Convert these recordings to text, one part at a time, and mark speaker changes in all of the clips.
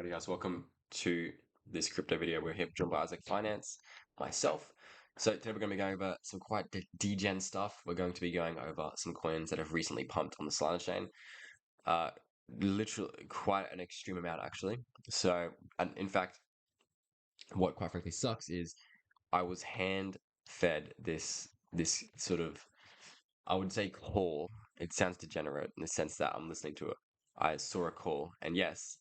Speaker 1: Alright guys, welcome to this crypto video. We're here joined by Isaac Finance, myself. So today we're going to be going over some quite degen stuff. We're going to be going over some coins that have recently pumped on the Solana chain. Uh, Literally quite an extreme amount actually. So, and in fact, what quite frankly sucks is I was hand fed this sort of, I would say, call. It sounds degenerate in the sense that I'm listening to it. I saw a call, and yes,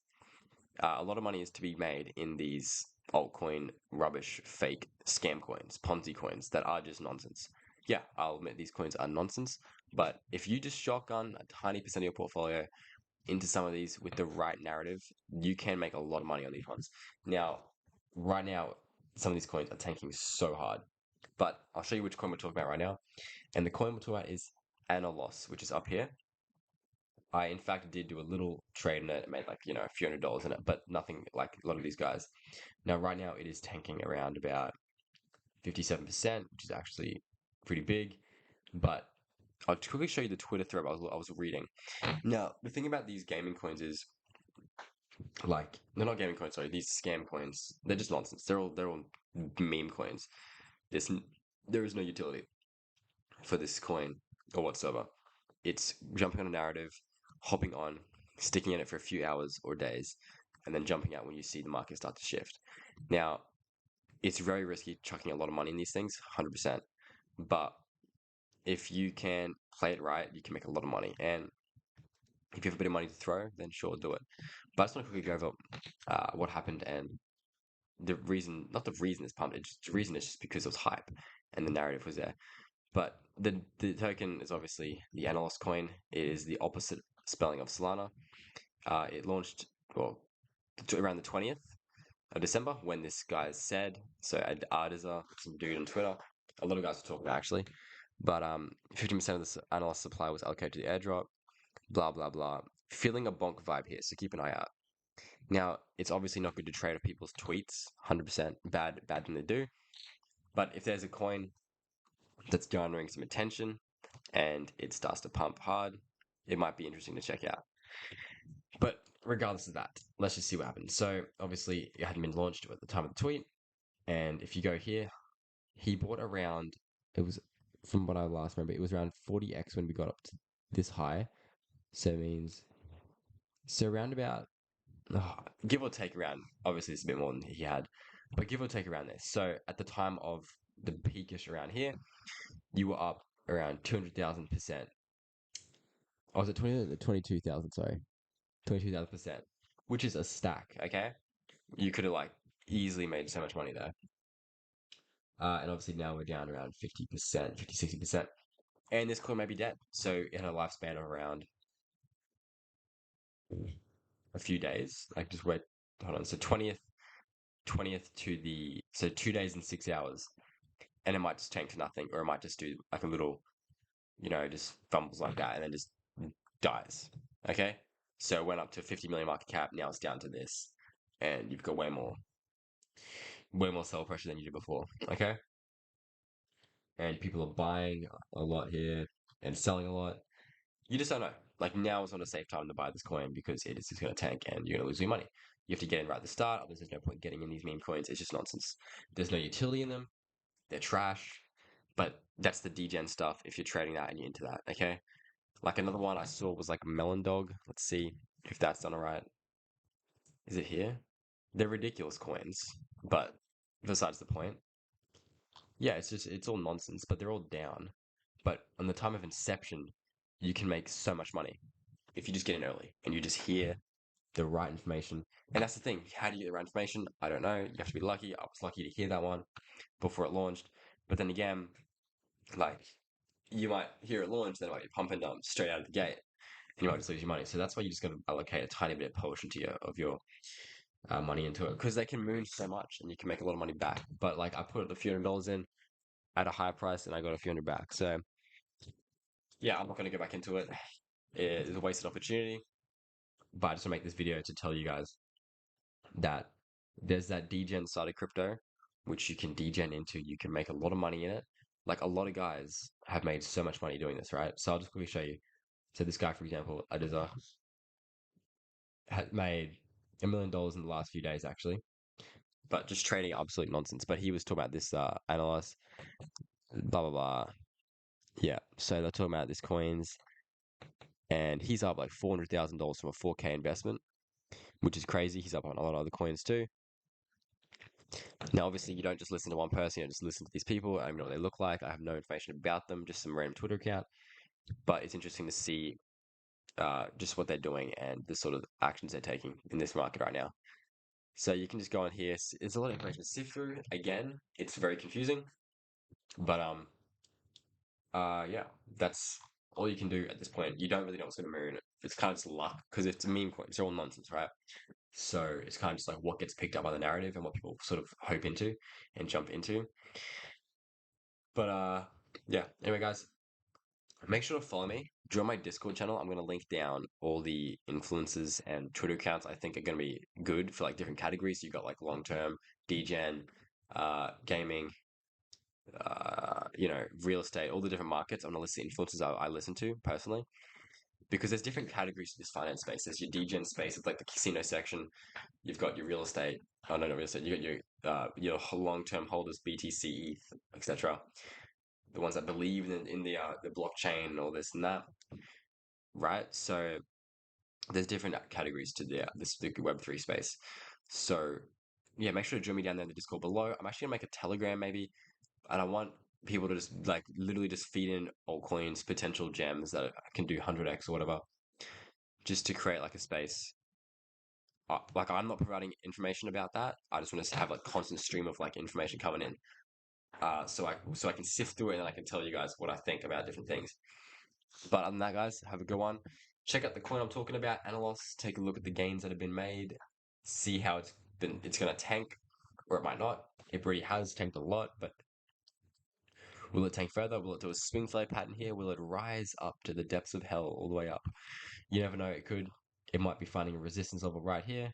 Speaker 1: a lot of money is to be made in these altcoin rubbish, fake scam coins, Ponzi coins that are just nonsense. Yeah, I'll admit these coins are nonsense, but if you just shotgun a tiny percent of your portfolio into some of these with the right narrative, you can make a lot of money on these ones. Now, right now, some of these coins are tanking so hard, but I'll show you which coin we're talking about right now. And the coin we're talking about is Analos, which is up here. I in fact did do a little trade in it, made like, a few $100s in it, but nothing like a lot of these guys. Now, right now it is tanking around about 57%, which is actually pretty big. But I'll quickly show you the Twitter thread I was reading. Now, the thing about these gaming coins is, like, they're not gaming coins, sorry, these scam coins, they're just nonsense. They're all meme coins. There is no utility for this coin or whatsoever. It's jumping on a narrative, hopping on, sticking in it for a few hours or days, and then jumping out when you see the market start to shift. Now, it's very risky chucking a lot of money in these things, 100%. But if you can play it right, you can make a lot of money. And if you have a bit of money to throw, then sure, do it. But I just want to quickly go over what happened and the reason, not the reason it's pumped, the reason is just because it was hype and the narrative was there. But the token is obviously the Analos coin. It is the opposite spelling of Solana. It launched, well, around the 20th of December when this guy said. So Artiza, some dude on Twitter, a lot of guys were talking about actually. But 50% of the Analos supply was allocated to the airdrop. Blah blah blah. Feeling a bonk vibe here, so keep an eye out. Now, it's obviously not good to trade on people's tweets. 100% bad thing to do. But if there's a coin that's garnering some attention and it starts to pump hard, it might be interesting to check out. But regardless of that, let's just see what happens. So obviously it hadn't been launched at the time of the tweet. And if you go here, he bought around, it was, from what I last remember, it was around 40x when we got up to this high. So it means, so around about, give or take around, obviously it's a bit more than he had, but give or take around this. So at the time of the peakish around here, you were up around 200,000%. Oh, was it 22,000, sorry. 22,000%, which is a stack, okay? You could have like easily made so much money there. And obviously now we're down around 50%, 50, 60%. And this coin may be dead. So it had a lifespan of around a few days. Like just wait, hold on. So 20th to the, so 2 days and 6 hours. And it might just tank to nothing, or it might just do like a little, just fumbles like that and then just dies. Okay? So it went up to 50 million market cap. Now it's down to this. And you've got way more sell pressure than you did before. Okay? And people are buying a lot here and selling a lot. You just don't know. Like now is not a safe time to buy this coin because it is just going to tank and you're going to lose your money. You have to get in right at the start. Otherwise, there's no point getting in these meme coins. It's just nonsense. There's no utility in them. They're trash. But that's the degen stuff if you're trading that and you're into that. Okay. Like another one I saw was like Melon Dog. Let's see if that's done all right. Is it here? They're ridiculous coins, but besides the point. Yeah, it's all nonsense, but they're all down. But on the time of inception, you can make so much money if you just get in early and you just hear the right information. And that's the thing. How do you get the right information? I don't know. You have to be lucky. I was lucky to hear that one before it launched. But then again, like you might hear it launch, then it might be pumping straight out of the gate, and you might just lose your money. So that's why you just got to allocate a tiny bit of portion to your money into it because they can moon so much and you can make a lot of money back. But like I put a few $100s in at a higher price and I got a few hundred back. So yeah, I'm not going to go back into it. It's a wasted opportunity. But I just want to make this video to tell you guys that there's that degen side of crypto, which you can degen into. You can make a lot of money in it. Like a lot of guys have made so much money doing this, right? So I'll just quickly show you. So this guy, for example, Adiza, had made $1 million in the last few days actually, but just trading absolute nonsense. But he was talking about this Analos, blah blah blah. Yeah, so they're talking about this coins, and he's up like $400,000 from a 4K investment, which is crazy. He's up on a lot of other coins too. Now, obviously, you don't just listen to one person, you don't just listen to these people. I don't know what they look like. I have no information about them, just some random Twitter account. But it's interesting to see just what they're doing and the sort of actions they're taking in this market right now. So you can just go on here. There's a lot of information to sift through. Again, it's very confusing, but yeah, that's all you can do at this point. You don't really know what's going to move in it. It's kind of just luck because it's a meme coin. It's all nonsense, right? So it's kind of just like what gets picked up by the narrative and what people sort of hope into and jump into. But yeah. Anyway, guys, make sure to follow me. Join my Discord channel. I'm going to link down all the influencers and Twitter accounts I think are going to be good for like different categories. You've got like long term, degen, gaming, real estate, all the different markets. I'm going to list the influencers I listen to personally because there's different categories to this finance space. There's your degen space. It's like the casino section. You've got your real estate. Oh no, not real estate. You got your long term holders, BTC, ETH, etc. The ones that believe in the blockchain and all this and that, right? So there's different categories to the Web3 space. So yeah, make sure to join me down there in the Discord below. I'm actually gonna make a Telegram maybe, and I want people to just like literally just feed in altcoins, potential gems that can do 100x or whatever, just to create like a space. Like I'm not providing information about that. I just want to have like constant stream of like information coming in. So I can sift through it and I can tell you guys what I think about different things. But other than that, guys, have a good one. Check out the coin I'm talking about, Analos. Take a look at the gains that have been made. See how it's going to tank, or it might not. It already has tanked a lot, but will it tank further? Will it do a swing flow pattern here? Will it rise up to the depths of hell all the way up? You never know. It could. It might be finding a resistance level right here.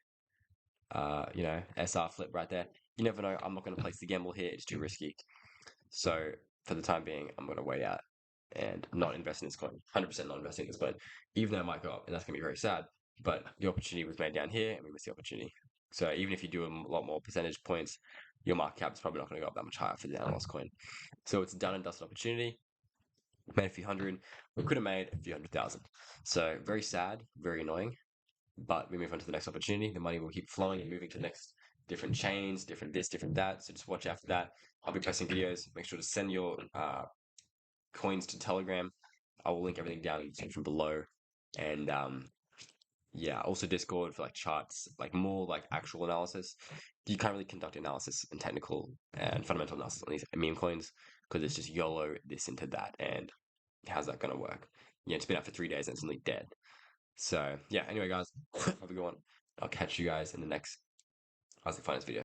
Speaker 1: SR flip right there. You never know. I'm not going to place the gamble here. It's too risky. So for the time being, I'm going to wait out and not invest in this coin. 100% not investing in this coin, even though it might go up, and that's going to be very sad. But the opportunity was made down here, and we missed the opportunity. So even if you do a lot more percentage points, your market cap is probably not going to go up that much higher for the Analos coin. So it's a done and dusted opportunity. Made a few hundred. We could have made a few 100,000. So very sad, very annoying. But we move on to the next opportunity. The money will keep flowing and moving to the next different chains, different this, different that. So just watch after that. I'll be posting videos. Make sure to send your coins to Telegram. I will link everything down in the description below. And yeah, also Discord for like charts, like more like actual analysis. You can't really conduct analysis and technical and fundamental analysis on these meme coins because it's just YOLO this into that. And how's that going to work? Yeah, it's been out for 3 days and it's suddenly dead. So yeah, anyway, guys, have a good one. I'll catch you guys in the next ALTCOINS video.